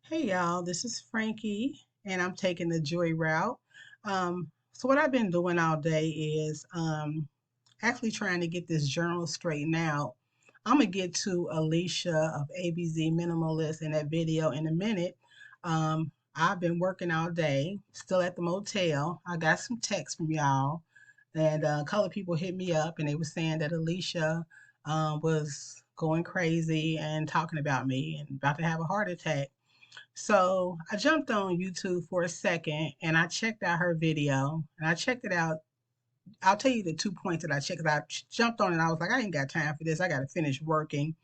Hey y'all, this is Frankie, and I'm taking the joy route. So what I've been doing all day is actually trying to get this journal straightened out. I'm gonna get to Alicia of ABZ Minimalist in that video in a minute. I've been working all day, still at the motel. I got some texts from y'all, and a couple of people hit me up, and they were saying that Alicia was going crazy and talking about me and about to have a heart attack. So I jumped on YouTube for a second and I checked out her video and I checked it out. I'll tell you the 2 points that I checked. I jumped on and I was like, I ain't got time for this. I got to finish working.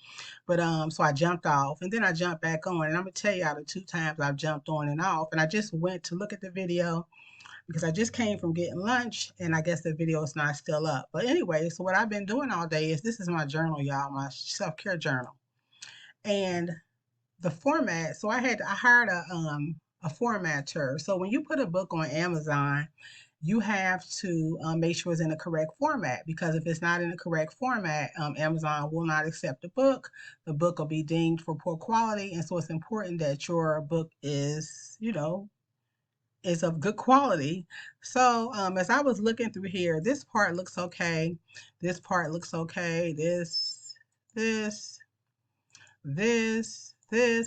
But so I jumped off and then I jumped back on. And I'm gonna tell you out of 2 times I've jumped on and off. And I just went to look at the video because I just came from getting lunch and I guess the video is not still up. But anyway, so what I've been doing all day is this is my journal, y'all, my self-care journal. And the format, so I hired a formatter. So when you put a book on Amazon, you have to make sure it's in the correct format, because if it's not in the correct format, Amazon will not accept the book. The book will be deemed for poor quality, and so it's important that your book is, is of good quality. So as I was looking through here, this part looks okay. This part looks okay. This, this,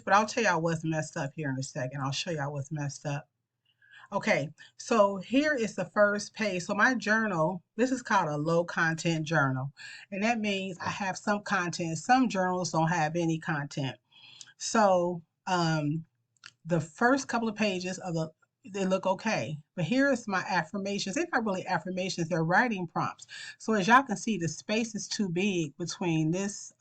but I'll tell y'all what's messed up here in a second. I'll show y'all what's messed up. Okay, so here is the first page. So my journal, this is called a low content journal. And that means I have some content. Some journals don't have any content. So the first couple of pages of they look okay. But here's my affirmations. They're not really affirmations, they're writing prompts. So as y'all can see, the space is too big between this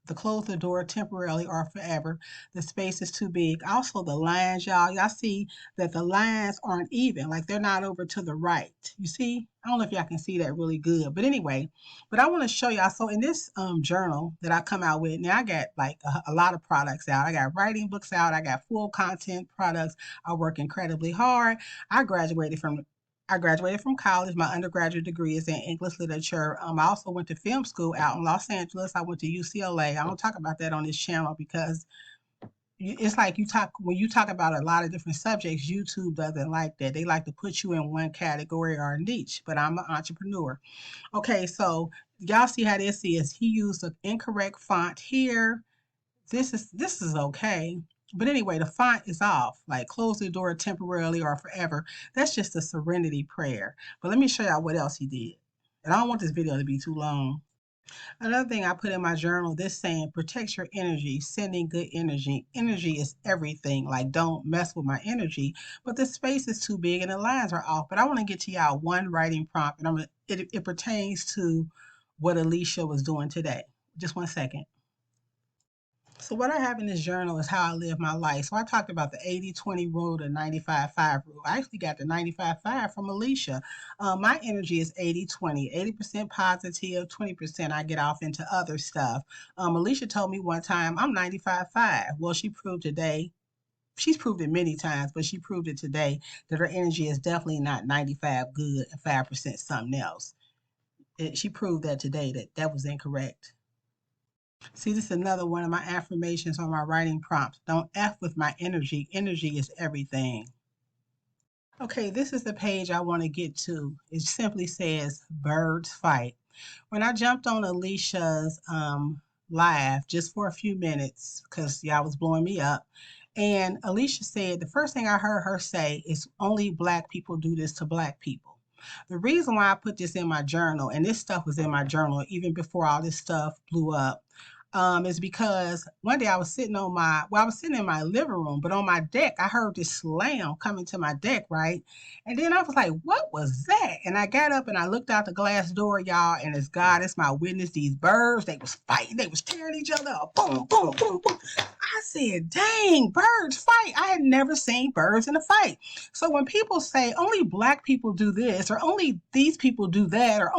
the close the door temporarily or forever. The space is too big. Also, the lines, y'all see that the lines aren't even, like they're not over to the right. You see? I don't know if y'all can see that really good, but anyway, but I want to show y'all. So in this journal that I come out with, now I got like a lot of products out. I got writing books out. I got full content products. I work incredibly hard. I graduated from I graduated from college. My undergraduate degree is in English literature. I also went to film school out in Los Angeles. I went to UCLA. I don't talk about that on this channel because it's like when you talk about a lot of different subjects, YouTube doesn't like that. They like to put you in one category or a niche, but I'm an entrepreneur. Okay, so y'all see how this is. He used an incorrect font here. This is okay. But anyway, the font is off, like close the door temporarily or forever. That's just a serenity prayer. But let me show y'all what else he did. And I don't want this video to be too long. Another thing I put in my journal, this saying, protect your energy, sending good energy. Energy is everything. Like, don't mess with my energy. But the space is too big and the lines are off. But I want to get to y'all one writing prompt, and it pertains to what Alicia was doing today. Just 1 second. So what I have in this journal is how I live my life. So I talked about the 80-20 rule, the 95-5 rule. I actually got the 95-5 from Alicia. My energy is 80-20, 80% positive, 20% I get off into other stuff. Alicia told me one time I'm 95-5. Well, she proved today, she's proved it many times, but she proved it today that her energy is definitely not 95 good and 5% something else. She proved that today that was incorrect. See, this is another one of my affirmations on my writing prompts. Don't F with my energy. Energy is everything. Okay, this is the page I want to get to. It simply says birds fight. When I jumped on Alicia's live just for a few minutes, because y'all was blowing me up, and Alicia said the first thing I heard her say is only black people do this to black people. The reason why I put this in my journal, and this stuff was in my journal even before all this stuff blew up, is because one day I was sitting in my living room, but on my deck, I heard this slam coming to my deck, right? And then I was like, what was that? And I got up and I looked out the glass door, y'all, and it's God, it's my witness, these birds, they was fighting, they was tearing each other up, boom, boom, boom, boom. I said, dang, birds fight. I had never seen birds in a fight. So when people say only black people do this, or only these people do that, or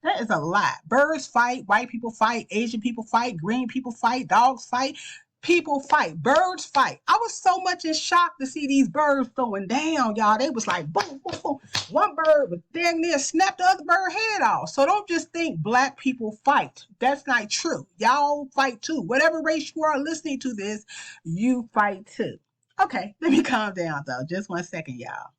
that is a lie. Birds fight, white people fight, Asian people fight, green people fight, dogs fight. people fight, birds fight. I was so much in shock to see these birds throwing down, y'all. They was like boom, boom, boom. One bird was dang near snapped the other bird head off. So don't just think black people fight. That's not true. Y'all fight too. Whatever race you are listening to this, you fight too. Okay, let me calm down though. Just 1 second, y'all.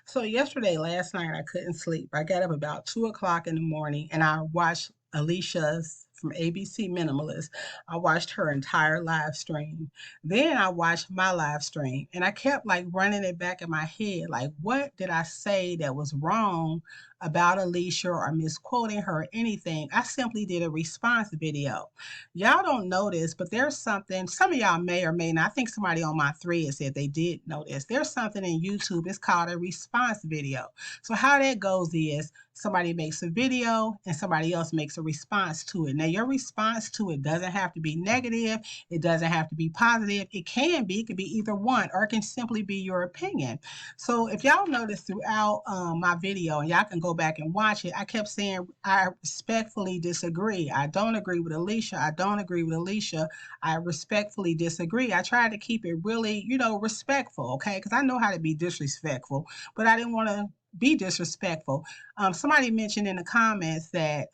So yesterday, last night, I couldn't sleep. I got up about 2 o'clock in the morning and I watched Alicia's from ABC Minimalist. I watched her entire live stream. Then I watched my live stream and I kept like running it back in my head. Like, what did I say that was wrong about Alicia or misquoting her or anything? I simply did a response video. Y'all don't know this, but there's something, some of y'all may or may not. I think somebody on my thread said they did know this. There's something in YouTube, it's called a response video. So how that goes is somebody makes a video and somebody else makes a response to it. Now, your response to it doesn't have to be negative. It doesn't have to be positive. It could be either one, or it can simply be your opinion. So if y'all notice throughout my video, and y'all can go back and watch it, I kept saying, I respectfully disagree. I don't agree with Alicia. I don't agree with Alicia. I respectfully disagree. I tried to keep it really, respectful, okay? Because I know how to be disrespectful, but I didn't want to be disrespectful. Somebody mentioned in the comments that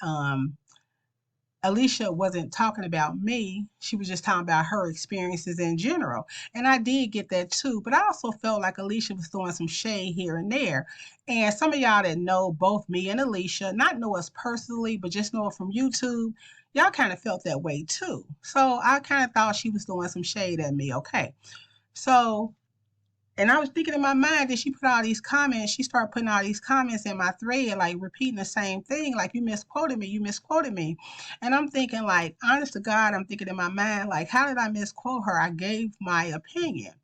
Alicia wasn't talking about me. She was just talking about her experiences in general. And I did get that too. But I also felt like Alicia was throwing some shade here and there. And some of y'all that know both me and Alicia, not know us personally, but just know it from YouTube, y'all kind of felt that way too. So I kind of thought she was throwing some shade at me. Okay. So and I was thinking in my mind that she put all these comments, she started putting all these comments in my thread, like repeating the same thing, like you misquoted me, you misquoted me. And I'm thinking like, honest to God, I'm thinking in my mind, like, how did I misquote her? I gave my opinion.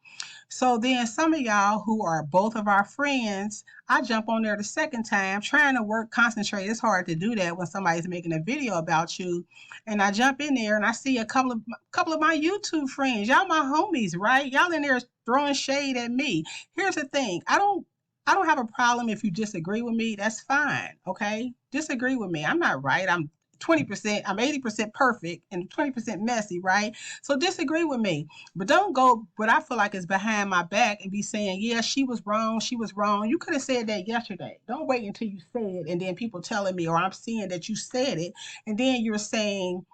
So then some of y'all who are both of our friends, I jump on there the second time, trying to work, concentrate. It's hard to do that when somebody's making a video about you. And I jump in there and I see a couple of my YouTube friends. Y'all my homies, right? Y'all in there throwing shade at me. Here's the thing. I don't have a problem if you disagree with me. That's fine. Okay? Disagree with me. I'm not right. I'm 20%, I'm 80% perfect and 20% messy, right? So disagree with me. But don't go what I feel like is behind my back and be saying, yeah, she was wrong, she was wrong. You could have said that yesterday. Don't wait until you say it and then people telling me, or I'm seeing that you said it, and then you're saying,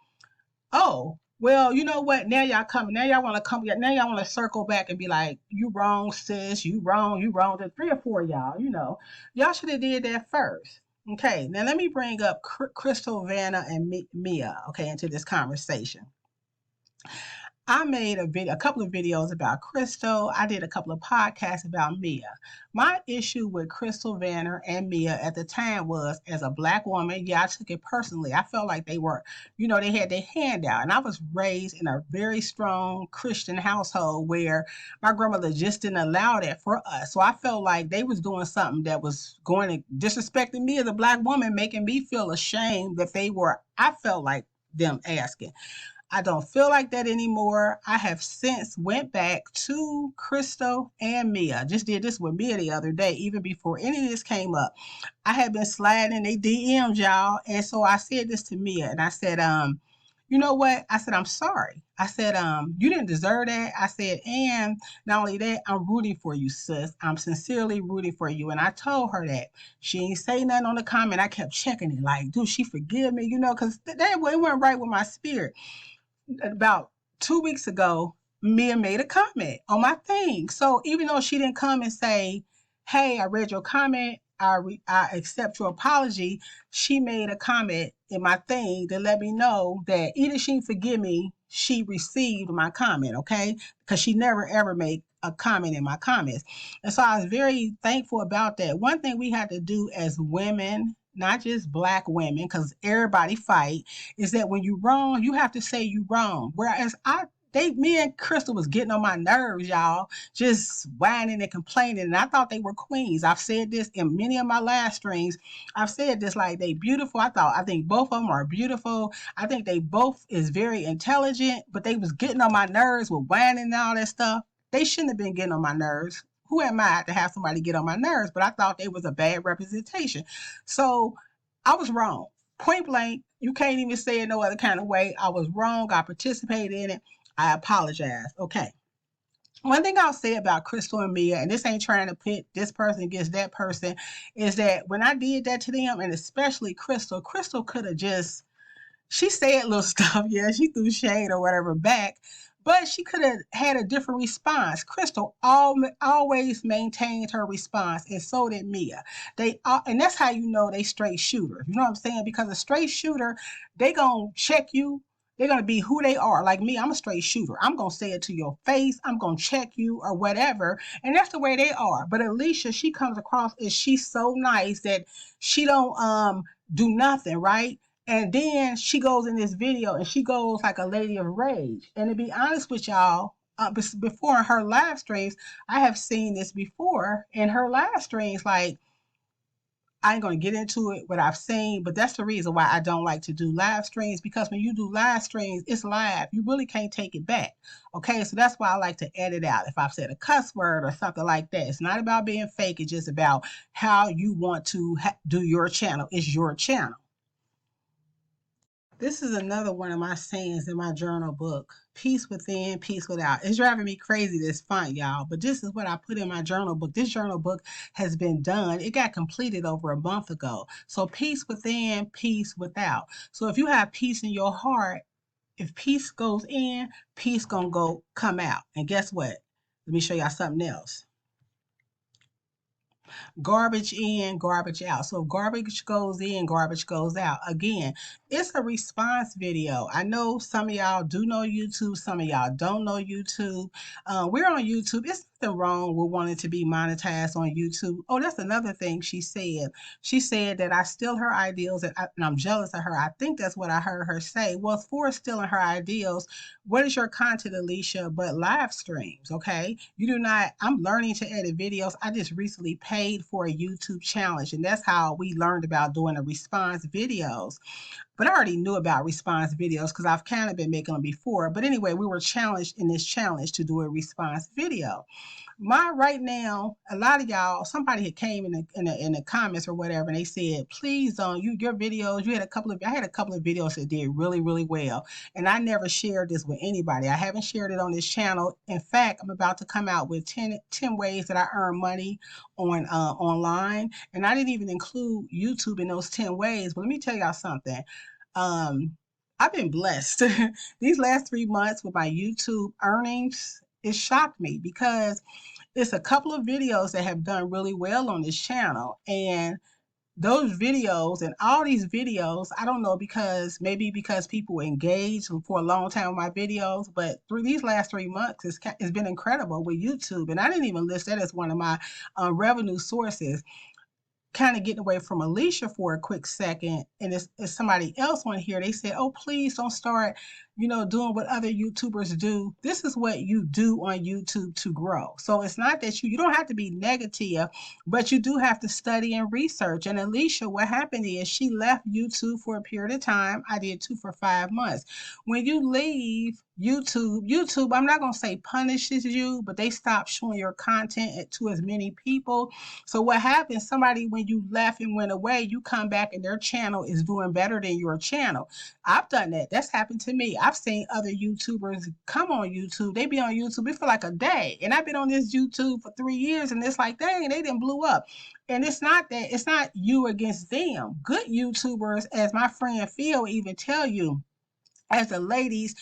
oh, well, you know what? Now y'all coming. Now y'all want to come. Now y'all want to circle back and be like, you wrong, sis. You wrong. You wrong. There's 3 or 4 of y'all, Y'all should have did that first. Okay, now let me bring up Crystal, Vanna, and Mia, okay, into this conversation. I made a couple of videos about Crystal. I did a couple of podcasts about Mia. My issue with Crystal, Vanner, and Mia at the time was, as a black woman, yeah, I took it personally. I felt like they were, they had their hand out. And I was raised in a very strong Christian household where my grandmother just didn't allow that for us. So I felt like they was doing something that was going to disrespecting me as a black woman, making me feel ashamed that I felt like them asking. I don't feel like that anymore. I have since went back to Crystal and Mia. Just did this with Mia the other day, even before any of this came up. I had been sliding in they DMs, y'all. And so I said this to Mia and I said, you know what? I said, I'm sorry. I said, you didn't deserve that. I said, and not only that, I'm rooting for you, sis. I'm sincerely rooting for you. And I told her that. She ain't say nothing on the comment. I kept checking it, like, dude, she forgive me, because it wasn't right with my spirit. About 2 weeks ago, Mia made a comment on my thing. So even though she didn't come and say, hey, I read your comment, I accept your apology, she made a comment in my thing to let me know that either she forgive me, she received my comment, okay? Because she never ever made a comment in my comments. And so I was very thankful about that. One thing we had to do as women, not just black women, because everybody fight, is that when you wrong, you have to say you wrong. Whereas me and Crystal was getting on my nerves, y'all, just whining and complaining. And I thought they were queens. I've said this in many of my live streams. I've said this, like, they beautiful. I think both of them are beautiful. I think they both is very intelligent, but they was getting on my nerves with whining and all that stuff. They shouldn't have been getting on my nerves. Who am I to have somebody get on my nerves? But I thought they was a bad representation. So I was wrong. Point blank, you can't even say it no other kind of way. I was wrong. I participated in it. I apologize. Okay. One thing I'll say about Crystal and Mia, and this ain't trying to pit this person against that person, is that when I did that to them, and especially Crystal, Crystal could have just, she said little stuff, yeah, she threw shade or whatever back, but she could have had a different response. Crystal always maintained her response, and so did Mia. And that's how you know they straight shooter. You know what I'm saying? Because a straight shooter, they gonna check you. They're gonna be who they are. Like me, I'm a straight shooter. I'm gonna say it to your face. I'm gonna check you or whatever, and that's the way they are. But Alicia, she comes across as she's so nice that she don't do nothing, right? And then she goes in this video and she goes like a lady of rage. And to be honest with y'all, before in her live streams, I have seen this before in her live streams. Like, I ain't going to get into it, what I've seen, but that's the reason why I don't like to do live streams, because when you do live streams, it's live. You really can't take it back. Okay, so that's why I like to edit out. If I've said a cuss word or something like that, it's not about being fake. It's just about how you want to do your channel. It's your channel. This is another one of my sayings in my journal book. Peace within, peace without. It's driving me crazy, this font, y'all. But this is what I put in my journal book. This journal book has been done. It got completed over a month ago. So peace within, peace without. So if you have peace in your heart, if peace goes in, peace gonna come out. And guess what? Let me show y'all something else. Garbage in, garbage out. So garbage goes in, garbage goes out. Again, it's a response video. I know some of y'all do know YouTube, some of y'all don't know YouTube. We're on YouTube. It's nothing wrong with wanting to be monetized on YouTube. Oh, that's another thing she said. She said that I steal her ideals and I'm jealous of her. I think that's what I heard her say. Well, for stealing her ideals, what is your content, Alicia, but live streams? Okay, you do not. I'm learning to edit videos. I just recently paid for a YouTube challenge, and that's how we learned about doing the response videos. But I already knew about response videos because I've kind of been making them before. But anyway, we were challenged in this challenge to do a response video. My right now, a lot of y'all, somebody had came in the comments or whatever, and they said, please don't, your videos, I had a couple of videos that did really, really well. And I never shared this with anybody. I haven't shared it on this channel. In fact, I'm about to come out with 10 ways that I earn money online. And I didn't even include YouTube in those 10 ways. But let me tell y'all something. Um, I've been blessed. These last 3 months with my YouTube earnings, it shocked me because it's a couple of videos that have done really well on this channel. And those videos and all these videos, I don't know, because people engage for a long time with my videos, but through these last 3 months, it's been incredible with YouTube. And I didn't even list that as one of my revenue sources. Kind of getting away from Alicia for a quick second, and it's somebody else on here. They said, oh, please don't start, doing what other YouTubers do. This is what you do on YouTube to grow. So it's not that you don't have to be negative, but you do have to study and research. And Alicia, what happened is she left YouTube for a period of time. I did too for 5 months. When you leave YouTube, I'm not going to say punishes you, but they stop showing your content to as many people. So what happens, somebody, when you left and went away, you come back and their channel is doing better than your channel. I've done that. That's happened to me. I've seen other YouTubers come on YouTube. They be on YouTube for like a day. And I've been on this YouTube for 3 years, and it's like, dang, they didn't blew up. And it's not you against them. Good YouTubers, as my friend Phil even tell you, as the ladies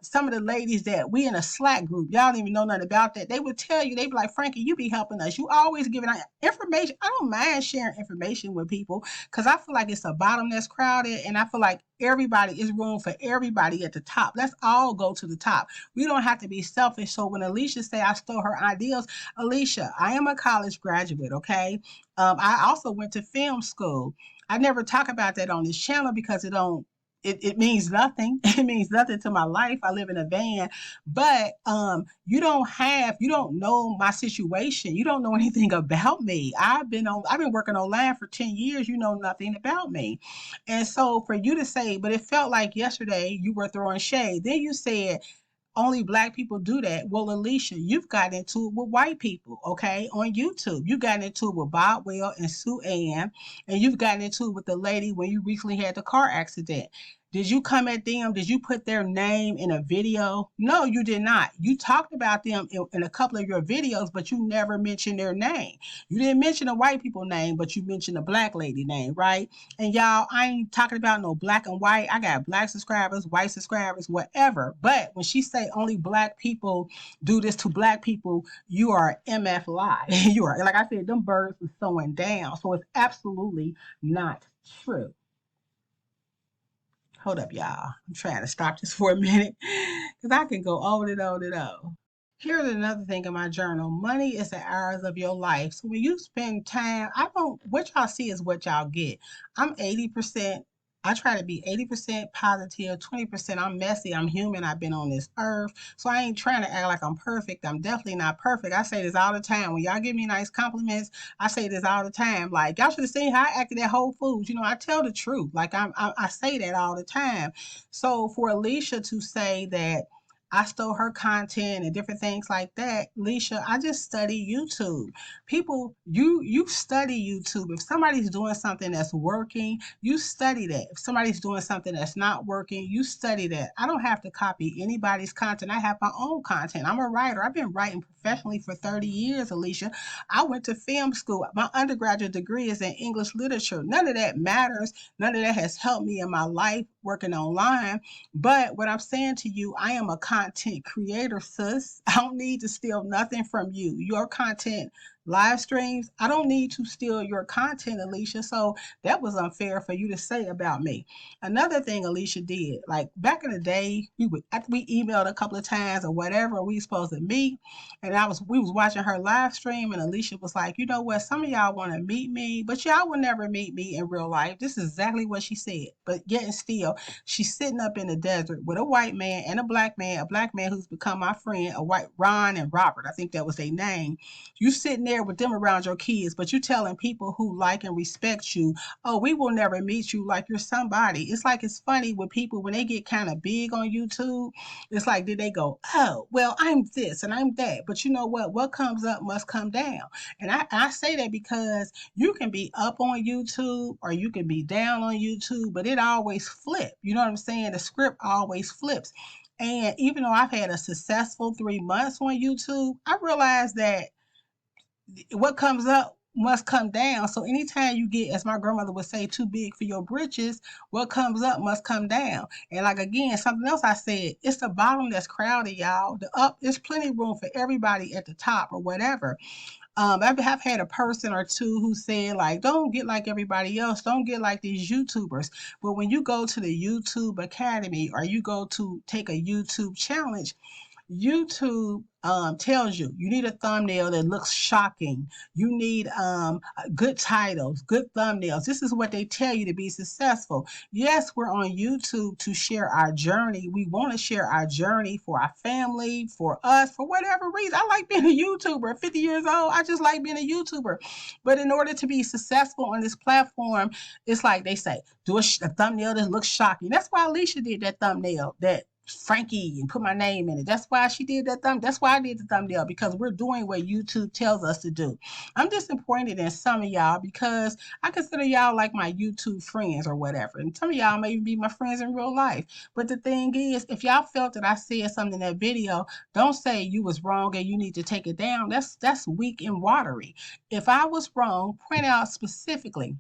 some of the ladies that we in a Slack group, y'all don't even know nothing about that. They would tell you, they be like, Frankie, you be helping us. You always giving out information. I don't mind sharing information with people because I feel like it's a bottom that's crowded, and I feel like everybody is room for everybody at the top. Let's all go to the top. We don't have to be selfish. So when Alicia say I stole her ideals, Alicia, I am a college graduate, okay? I also went to film school. I never talk about that on this channel because it means nothing. It means nothing to my life. I live in a van, but you don't know my situation. You don't know anything about me. I've been working online for 10 years. You know nothing about me. And so for you to say, but it felt like yesterday you were throwing shade. Then you said only Black people do that. Well, Alicia, you've gotten into it with white people, okay, on YouTube. You've gotten into it with Bob Will and Sue Ann, and you've gotten into it with the lady when you recently had the car accident. Did you come at them? Did you put their name in a video? No, you did not. You talked about them in a couple of your videos, but you never mentioned their name. You didn't mention a white people name, but you mentioned a black lady name, right? And y'all, I ain't talking about no black and white. I got black subscribers, white subscribers, whatever. But when she say only black people do this to black people, you are MF lie. You are, like I said, them birds are sewing down. So it's absolutely not true. Hold up, y'all. I'm trying to stop this for a minute because I can go on and on and on. Here's another thing in my journal. Money is the hours of your life. So when you spend time, I don't, what y'all see is what y'all get. I'm 80%, I try to be 80% positive, 20% I'm messy, I'm human, I've been on this earth. So I ain't trying to act like I'm perfect. I'm definitely not perfect. I say this all the time. When y'all give me nice compliments, I say this all the time. Like, y'all should have seen how I acted at Whole Foods. You know, I tell the truth. Like, I say that all the time. So for Alicia to say that I stole her content and different things like that. Leisha, I just study YouTube. People, you study YouTube. If somebody's doing something that's working, you study that. If somebody's doing something that's not working, you study that. I don't have to copy anybody's content. I have my own content. I'm a writer. I've been writing professionally for 30 years, Alicia. I went to film school. My undergraduate degree is in English literature. None of that matters. None of that has helped me in my life working online. But what I'm saying to you, I am a content creator, sis. I don't need to steal nothing from you. Your content live streams, I don't need to steal your content, Alicia. So that was unfair for you to say about me. Another thing Alicia did, like back in the day, after we emailed a couple of times or whatever, we supposed to meet, and we was watching her live stream, and Alicia was like, you know what, some of y'all want to meet me, but y'all will never meet me in real life. This is exactly what she said. But yet and still, she's sitting up in the desert with a white man and a black man who's become my friend, a white Ron and Robert. I think that was their name. You sitting there with them around your kids, but you telling people who like and respect you, oh, we will never meet you like you're somebody. It's like it's funny with people when they get kind of big on YouTube. It's like, did they go, oh, well, I'm this and I'm that. But you know what? What comes up must come down. And I say that because you can be up on YouTube or you can be down on YouTube, but it always flip. You know what I'm saying? The script always flips. And even though I've had a successful 3 months on YouTube, I realized that what comes up must come down. So anytime you get, as my grandmother would say, too big for your britches, what comes up must come down. And like again, something else I said, it's the bottom that's crowded, y'all. The up, there's plenty of room for everybody at the top or whatever. I have had a person or two who said, like, don't get like everybody else. Don't get like these YouTubers. But when you go to the YouTube Academy or you go to take a YouTube challenge, YouTube tells you need a thumbnail that looks shocking. You need good titles, good thumbnails. This is what they tell you to be successful. Yes, we're on YouTube to share our journey. We want to share our journey for our family, for us, for whatever reason. I like being a YouTuber. At 50 years old, I just like being a YouTuber. But in order to be successful on this platform, it's like they say, do a thumbnail that looks shocking. That's why Alicia did that thumbnail, that Franki, and put my name in it. That's why she did that That's why I did the thumbnail, because we're doing what YouTube tells us to do. I'm disappointed in some of y'all because I consider y'all like my YouTube friends or whatever. And some of y'all may even be my friends in real life. But the thing is, if y'all felt that I said something in that video, don't say you was wrong and you need to take it down. That's weak and watery. If I was wrong, point out specifically,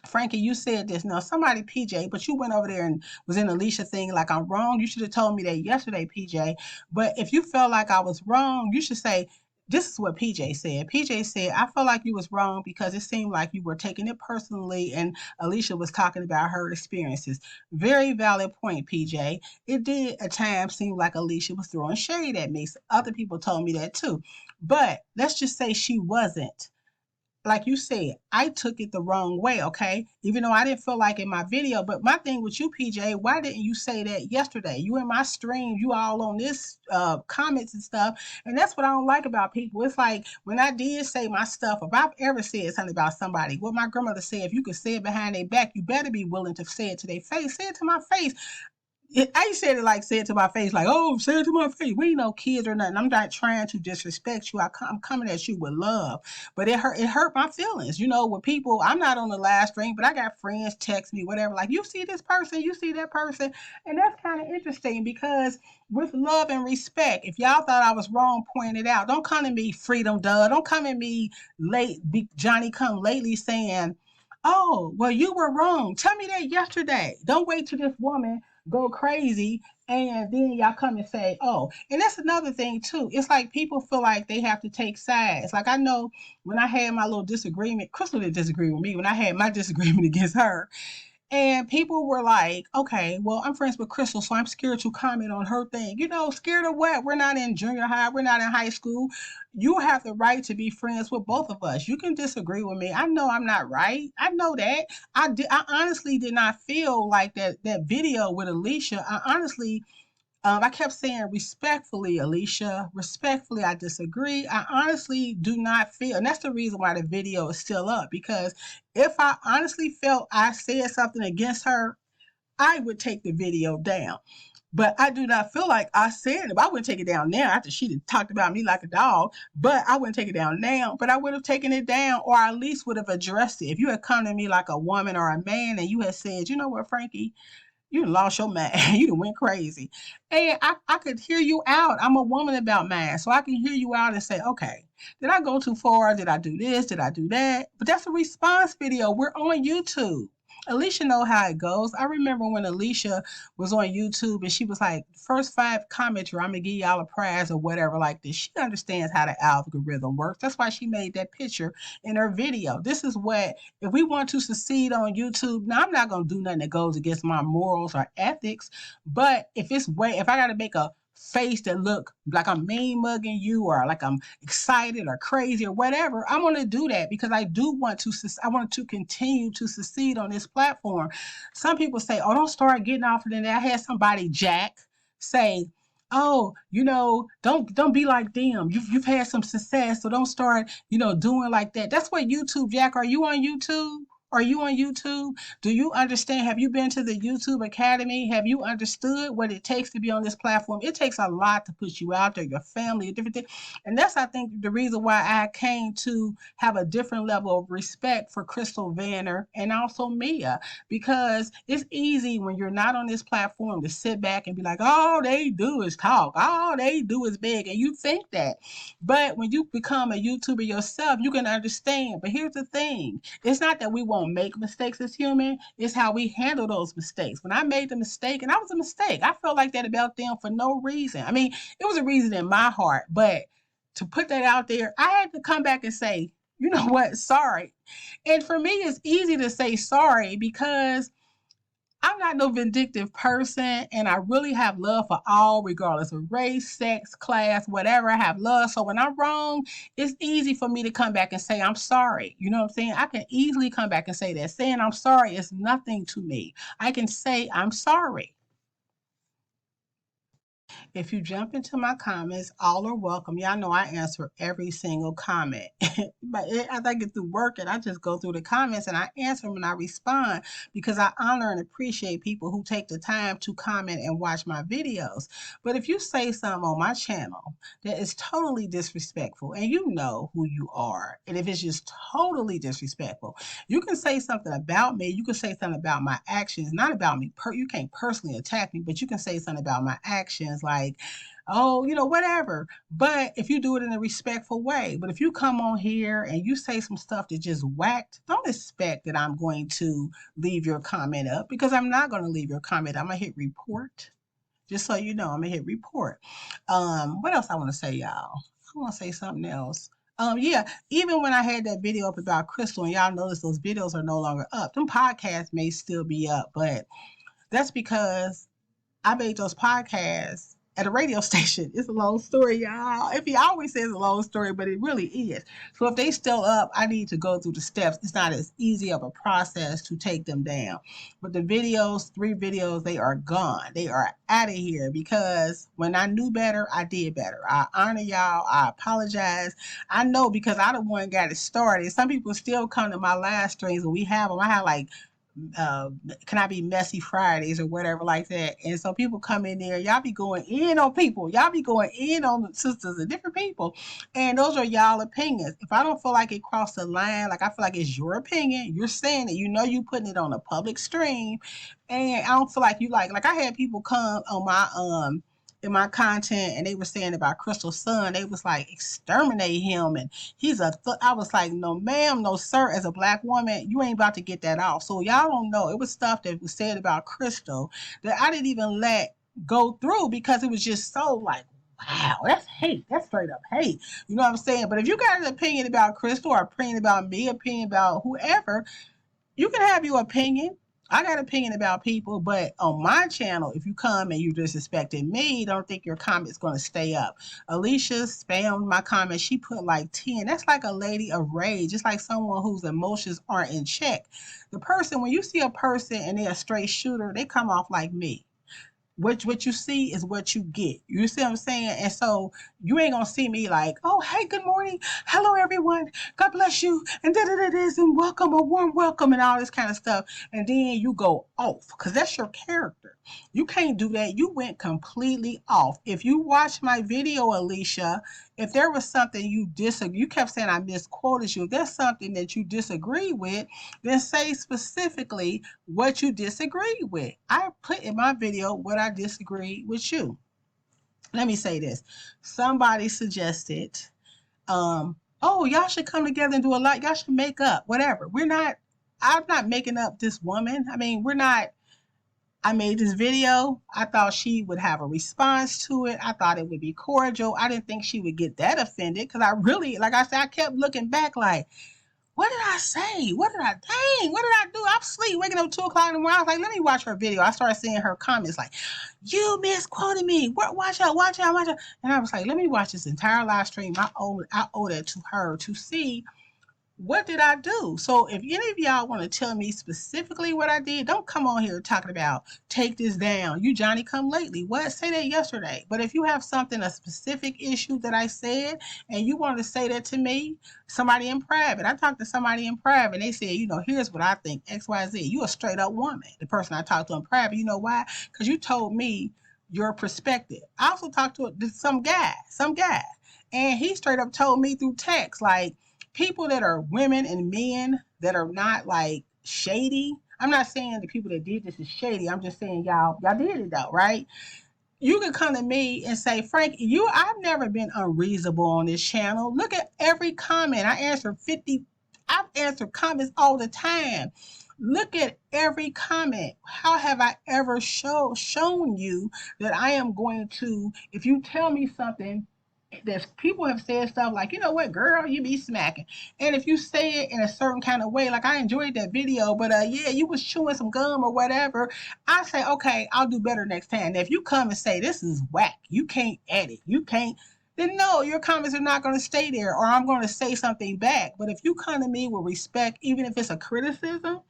Frankie, you said this. Now, somebody, PJ, but you went over there and was in Alicia thing like I'm wrong. You should have told me that yesterday, PJ. But if you felt like I was wrong, you should say, this is what PJ said. PJ said, I felt like you was wrong because it seemed like you were taking it personally and Alicia was talking about her experiences. Very valid point, PJ. It did at times seem like Alicia was throwing shade at me. Other people told me that too. But let's just say she wasn't. Like you said, I took it the wrong way, okay? Even though I didn't feel like in my video. But my thing with you, PJ, why didn't you say that yesterday? You in my stream, you all on this comments and stuff. And that's what I don't like about people. It's like when I did say my stuff, if I've ever said something about somebody, what my grandmother said, if you could say it behind their back, you better be willing to say it to their face. Say it to my face. I ain't said it like say it to my face, like, oh, say it to my face. We ain't no kids or nothing. I'm not trying to disrespect you. I'm coming at you with love. But it hurt my feelings. When people, I'm not on the live stream, but I got friends text me, whatever, like, you see this person, you see that person. And that's kind of interesting because with love and respect, if y'all thought I was wrong, point it out. Don't come to me, freedom duh. Don't come at me late, Johnny come lately saying, oh, well, you were wrong. Tell me that yesterday. Don't wait till this woman go crazy and then y'all come and say, oh, and that's another thing too. It's like people feel like they have to take sides. Like I know when I had my little disagreement, Crystal didn't disagree with me when I had my disagreement against her. And people were like, okay, well, I'm friends with Crystal, so I'm scared to comment on her thing. Scared of what? We're not in junior high. We're not in high school. You have the right to be friends with both of us. You can disagree with me. I know I'm not right. I know that. I honestly did not feel like that video with Alicia. I kept saying respectfully, Alicia, respectfully, I disagree. I honestly do not feel, and that's the reason why the video is still up, because if I honestly felt I said something against her, I would take the video down. But I do not feel like I said it. I wouldn't take it down now after she talked about me like a dog, but I wouldn't take it down now. But I would have taken it down, or at least would have addressed it. If you had come to me like a woman or a man and you had said, you know what, Frankie, you done lost your mind. You done went crazy. And I could hear you out. I'm a woman about mine. So I can hear you out and say, okay, did I go too far? Did I do this? Did I do that? But that's a response video. We're on YouTube. Alicia know how it goes. I remember when Alicia was on YouTube and she was like, first 5 comments, I'm gonna give y'all a prize or whatever like this. She understands how the algorithm works. That's why she made that picture in her video. This is what, if we want to succeed on YouTube, now I'm not gonna do nothing that goes against my morals or ethics, but if I gotta make a face that look like I'm mean mugging you or like I'm excited or crazy or whatever, I'm going to do that because I want to continue to succeed on this platform. Some people say, oh, don't start getting off of it. I had somebody, Jack, say, oh, don't be like them. You've had some success, so don't start, doing like that. That's what YouTube, Jack. Are you on YouTube? Are you on YouTube? Do you understand? Have you been to the YouTube Academy? Have you understood what it takes to be on this platform? It takes a lot to put you out there, your family, different things. And that's, I think, the reason why I came to have a different level of respect for Crystal Vanner and also Mia, because it's easy when you're not on this platform to sit back and be like, all they do is talk, all they do is beg, and you think that. But when you become a YouTuber yourself, you can understand. But here's the thing. It's not that we won't make mistakes as human. It's how we handle those mistakes. When I made the mistake, and that was a mistake, I felt like that about them for no reason. I mean, it was a reason in my heart, but to put that out there, I had to come back and say, you know what, sorry. And for me, it's easy to say sorry because I'm not no vindictive person, and I really have love for all, regardless of race, sex, class, whatever. I have love. So when I'm wrong, it's easy for me to come back and say, I'm sorry. You know what I'm saying? I can easily come back and say that. Saying I'm sorry is nothing to me. I can say I'm sorry. If you jump into my comments, all are welcome. Y'all know I answer every single comment. But as I get through working, I just go through the comments and I answer them and I respond because I honor and appreciate people who take the time to comment and watch my videos. But if you say something on my channel that is totally disrespectful, and you know who you are, and if it's just totally disrespectful, you can say something about me. You can say something about my actions, not about me. You can't personally attack me, but you can say something about my actions like, oh, whatever. But if you do it in a respectful way, but if you come on here and you say some stuff that just whacked, don't expect that I'm going to leave your comment up, because I'm not going to leave your comment. I'm going to hit report. Just so you know, I'm going to hit report. What else I want to say, y'all? I want to say something else. Yeah, even when I had that video up about Crystal, and y'all notice those videos are no longer up. Them podcasts may still be up, but that's because I made those podcasts at a radio station. It's a long story, y'all. If he always says a long story, but it really is. So if they still up, I need to go through the steps. It's not as easy of a process to take them down. But the videos, 3 videos, they are gone. They are out of here because when I knew better, I did better. I honor y'all. I apologize. I know because I the one got it started. Some people still come to my live streams and we have them. I have like can I be messy Fridays or whatever like that. And so people come in there, y'all be going in on people, y'all be going in on the sisters and different people, and those are y'all opinions. If I don't feel like it crossed the line, like I feel like it's your opinion, you're saying it, you know, you putting it on a public stream, and I don't feel like you like I had people come on my in my content and they were saying about Crystal's son, they was like exterminate him and I was like, no ma'am, no sir, as a black woman, you ain't about to get that off. So y'all don't know. It was stuff that was said about Crystal that I didn't even let go through because it was just so like, wow, that's hate. That's straight up hate. You know what I'm saying? But if you got an opinion about Crystal or opinion about me, opinion about whoever, you can have your opinion. I got an opinion about people, but on my channel, if you come and you disrespecting me, don't think your comment's going to stay up. Alicia spammed my comment. She put like 10. That's like a lady of rage. It's like someone whose emotions aren't in check. The person, when you see a person and they're a straight shooter, they come off like me. What you see is what you get. You see what I'm saying? And so you ain't gonna see me like, oh hey, good morning, hello everyone, God bless you, and da da da this, and welcome, a warm welcome, and all this kind of stuff. And then you go off because that's your character. You can't do that. You went completely off. If you watch my video, Alicia, if there was something you disagree, you kept saying I misquoted you. If there's something that you disagree with, then say specifically what you disagree with. I put in my video what I disagree with you. Let me say this. Somebody suggested, oh, y'all should come together and do a lot. Y'all should make up, whatever. I'm not making up this woman. I mean, we're not, I made this video. I thought she would have a response to it. I thought it would be cordial. I didn't think she would get that offended because I really, like I said, I kept looking back like, what did I say? What did I do? I'm asleep, waking up 2 o'clock in the morning. I was like, let me watch her video. I started seeing her comments like, you misquoted me. Watch out, watch out, watch out. And I was like, let me watch this entire live stream. I owe that to her to see what did I do? So if any of y'all want to tell me specifically what I did, don't come on here talking about take this down. You Johnny come lately. What? Say that yesterday. But if you have something, a specific issue that I said, and you want to say that to me, somebody in private. I talked to somebody in private and they said, you know, here's what I think, XYZ. You a straight up woman. The person I talked to in private, you know why? Because you told me your perspective. I also talked to some guy, and he straight up told me through text, like, people that are women and men that are not like shady. I'm not saying the people that did this is shady. I'm just saying y'all did it though, right? You can come to me and say, Frank, I've never been unreasonable on this channel. Look at every comment. I've answered comments all the time. Look at every comment. How have I ever shown you that I am going to, if you tell me something that people have said stuff like, you know what, girl, you be smacking. And if you say it in a certain kind of way, like I enjoyed that video, but yeah, you was chewing some gum or whatever, I say, okay, I'll do better next time. Now, if you come and say this is whack, you can't edit, you can't, then no, your comments are not going to stay there, or I'm going to say something back. But if you come to me with respect, even if it's a criticism,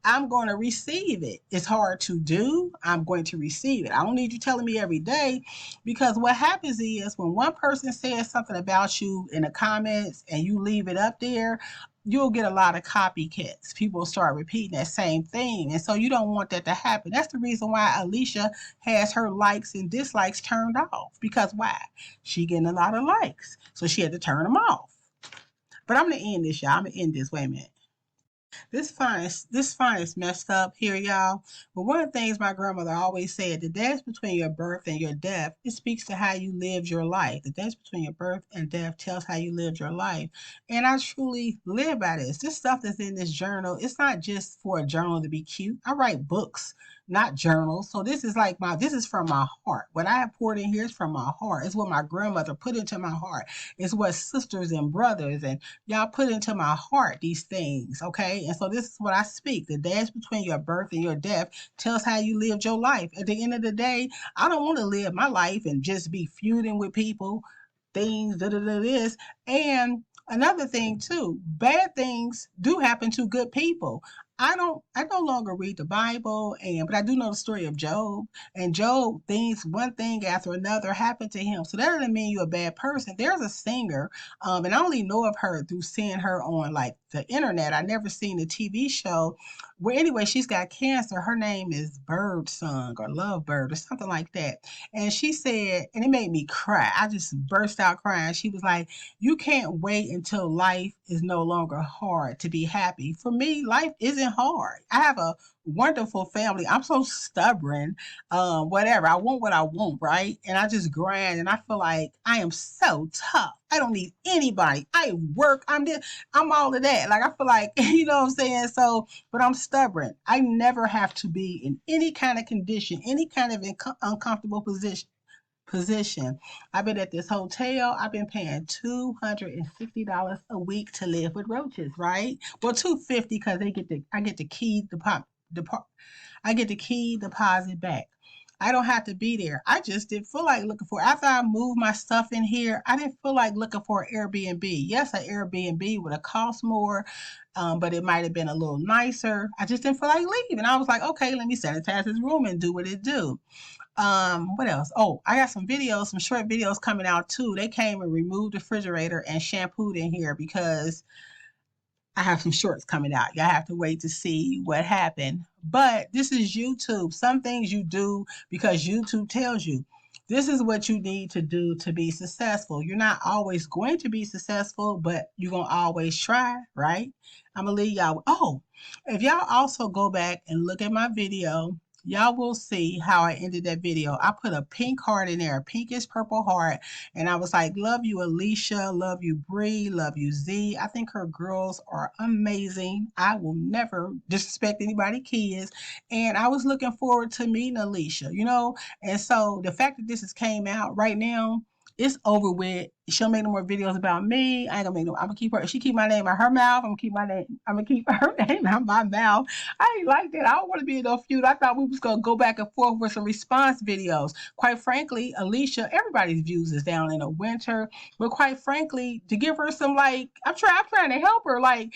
I'm going to receive it. It's hard to do. I'm going to receive it. I don't need you telling me every day, because what happens is when one person says something about you in the comments and you leave it up there, you'll get a lot of copycats. People start repeating that same thing. And so you don't want that to happen. That's the reason why Alicia has her likes and dislikes turned off. Because why? She getting a lot of likes. So she had to turn them off. But I'm going to end this, y'all. I'm going to end this. Wait a minute. This fine is messed up here, y'all. But one of the things my grandmother always said, the dance between your birth and your death, it speaks to how you lived your life. The dance between your birth and death tells how you lived your life. And I truly live by this. This stuff that's in this journal, it's not just for a journal to be cute. I write books, not journals. So this is from my heart. What I have poured in here is from my heart. It's what my grandmother put into my heart. It's what sisters and brothers and y'all put into my heart, these things, okay? And so this is what I speak. The dance between your birth and your death tells how you lived your life. At the end of the day, I don't want to live my life and just be feuding with people, things, this. And another thing too, bad things do happen to good people. I no longer read the Bible, but I do know the story of Job. And Job, one thing after another happened to him. So that doesn't mean you're a bad person. There's a singer, and I only know of her through seeing her on like the internet. I never seen the TV show, Well, anyway, she's got cancer. Her name is Bird Song or Love Bird or something like that. And she said, and it made me cry. I just burst out crying. She was like, "You can't wait until life is no longer hard to be happy." For me, life isn't hard. I have a wonderful family. I'm so stubborn. Whatever. I want what I want, right? And I just grind and I feel like I am so tough. I don't need anybody. I work. I'm all of that. Like I feel like, you know what I'm saying? So, but I'm stubborn. I never have to be in any kind of condition, any kind of uncomfortable position. I've been at this hotel. I've been paying $260 a week to live with roaches, right? Well, $250 because I get the key deposit. I get the key deposit back. I don't have to be there. I just didn't feel like looking for. After I moved my stuff in here, I didn't feel like looking for an Airbnb. Yes, an Airbnb would have cost more, but it might have been a little nicer. I just didn't feel like leaving. I was like, okay, let me sanitize this room and do what it do. What else? Oh, I got some videos, some short videos coming out too. They came and removed the refrigerator and shampooed in here because I have some shorts coming out. Y'all have to wait to see what happened. But this is YouTube. Some things you do because YouTube tells you this is what you need to do to be successful. You're not always going to be successful, but you're going to always try, right? I'm going to leave y'all. Oh, if y'all also go back and look at my video, y'all will see how I ended that video. I put a pink heart in there, a pinkish purple heart. And I was like, love you, Alicia. Love you, Bree. Love you, Z. I think her girls are amazing. I will never disrespect anybody, kids. And I was looking forward to meeting Alicia, you know? And so the fact that this has came out right now, it's over with. She'll make no more videos about me. I ain't gonna make no. I'm gonna keep her. If she keep my name out her mouth, I'm gonna keep my name. I'm gonna keep her name out my mouth. I ain't like that. I don't want to be in no feud. I thought we was gonna go back and forth with some response videos. Quite frankly, Alicia, everybody's views is down in the winter. But quite frankly, to give her some like, I'm trying to help her. Like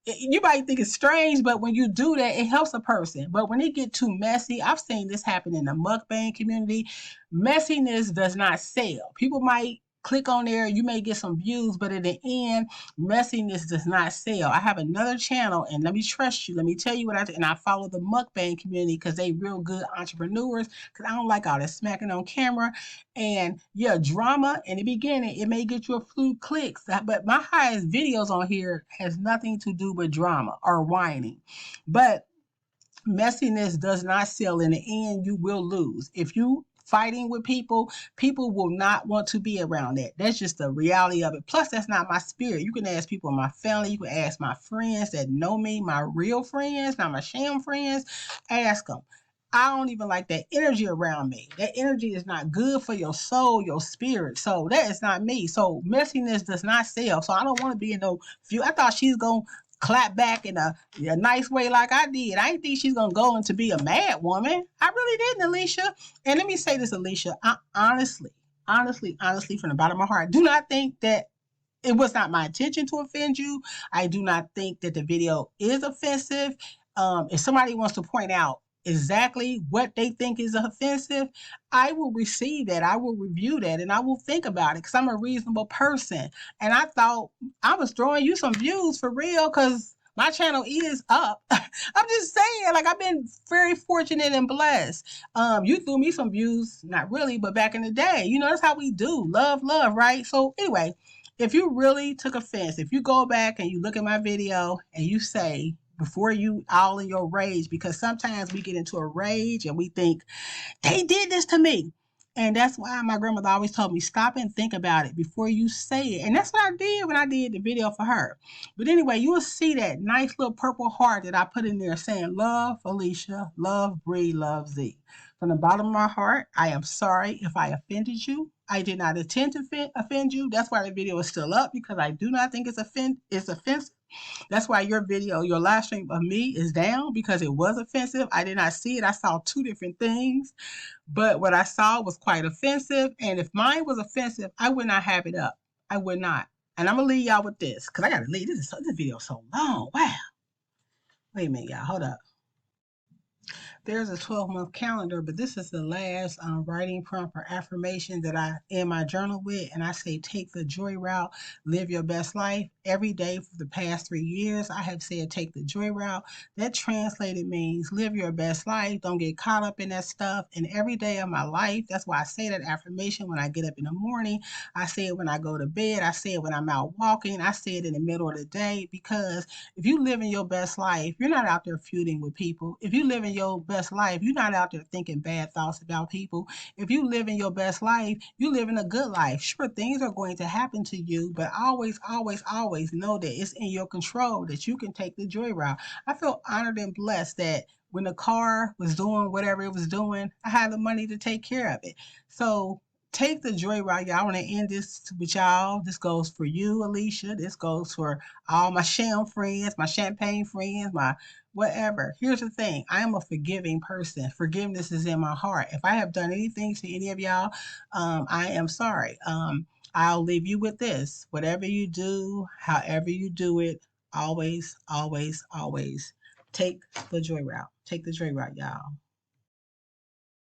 you might think it's strange, but when you do that, it helps a person. But when it get too messy, I've seen this happen in the mukbang community. Messiness does not sell. People might click on there, you may get some views, but at the end, messiness does not sell. I have another channel, and let me trust you. Let me tell you what I do. And I follow the mukbang community because they real good entrepreneurs. Because I don't like all that smacking on camera. And yeah, drama in the beginning, it may get you a few clicks, but my highest videos on here has nothing to do with drama or whining. But messiness does not sell. In the end, you will lose. If you fighting with people, people will not want to be around that. That's just the reality of it. Plus, that's not my spirit. You can ask people in my family, you can ask my friends that know me, my real friends, not my sham friends. Ask them. I don't even like that energy around me. That energy is not good for your soul, your spirit. So that is not me. So messiness does not sell. So I don't want to be in no few. I thought she's gonna clap back in a nice way like I did. I didn't think she's gonna go into be a mad woman. I really didn't, Alicia. And let me say this, Alicia. I honestly, from the bottom of my heart, do not think that it was not my intention to offend you. I do not think that the video is offensive. If somebody wants to point out exactly what they think is offensive, I will receive that. I will review that and I will think about it because I'm a reasonable person. And I thought I was throwing you some views for real because my channel is up. I'm just saying, like I've been very fortunate and blessed. You threw me some views, not really, but back in the day, you know, that's how we do. Love, right? So anyway, if you really took offense, if you go back and you look at my video and you say, before you all in your rage, because sometimes we get into a rage and we think, they did this to me. And that's why my grandmother always told me, stop and think about it before you say it. And that's what I did when I did the video for her. But anyway, you will see that nice little purple heart that I put in there saying, love Alicia, love Bree, love Z. From the bottom of my heart, I am sorry if I offended you. I did not intend to offend you. That's why the video is still up, because I do not think it's offensive. That's why your video, your live stream of me is down, because it was offensive. I did not see it. I saw two different things, but what I saw was quite offensive. And if mine was offensive, I would not have it up. I would not. And I'm going to leave y'all with this, because I got to leave. This video is so long. Wow. Wait a minute, y'all. Hold up. There's a 12-month calendar, but this is the last writing prompt or affirmation that I in my journal with, and I say take the joy route, live your best life. Every day for the past 3 years, I have said take the joy route. That translated means live your best life. Don't get caught up in that stuff. And every day of my life, that's why I say that affirmation when I get up in the morning. I say it when I go to bed. I say it when I'm out walking. I say it in the middle of the day because if you live in your best life, you're not out there feuding with people. If you live in your best life, you're not out there thinking bad thoughts about people. If you live in your best life, you live in a good life. Sure, things are going to happen to you, but always, always, always know that it's in your control, that you can take the joy route. I feel honored and blessed that when the car was doing whatever it was doing, I had the money to take care of it. So take the joy route, y'all. I want to end this with y'all. This goes for you, Alicia. This goes for all my sham friends, my champagne friends, my whatever. Here's the thing. I am a forgiving person. Forgiveness is in my heart. If I have done anything to any of y'all, I am sorry. I'll leave you with this. Whatever you do, however you do it, always, always, always take the joy route. Take the joy route, y'all.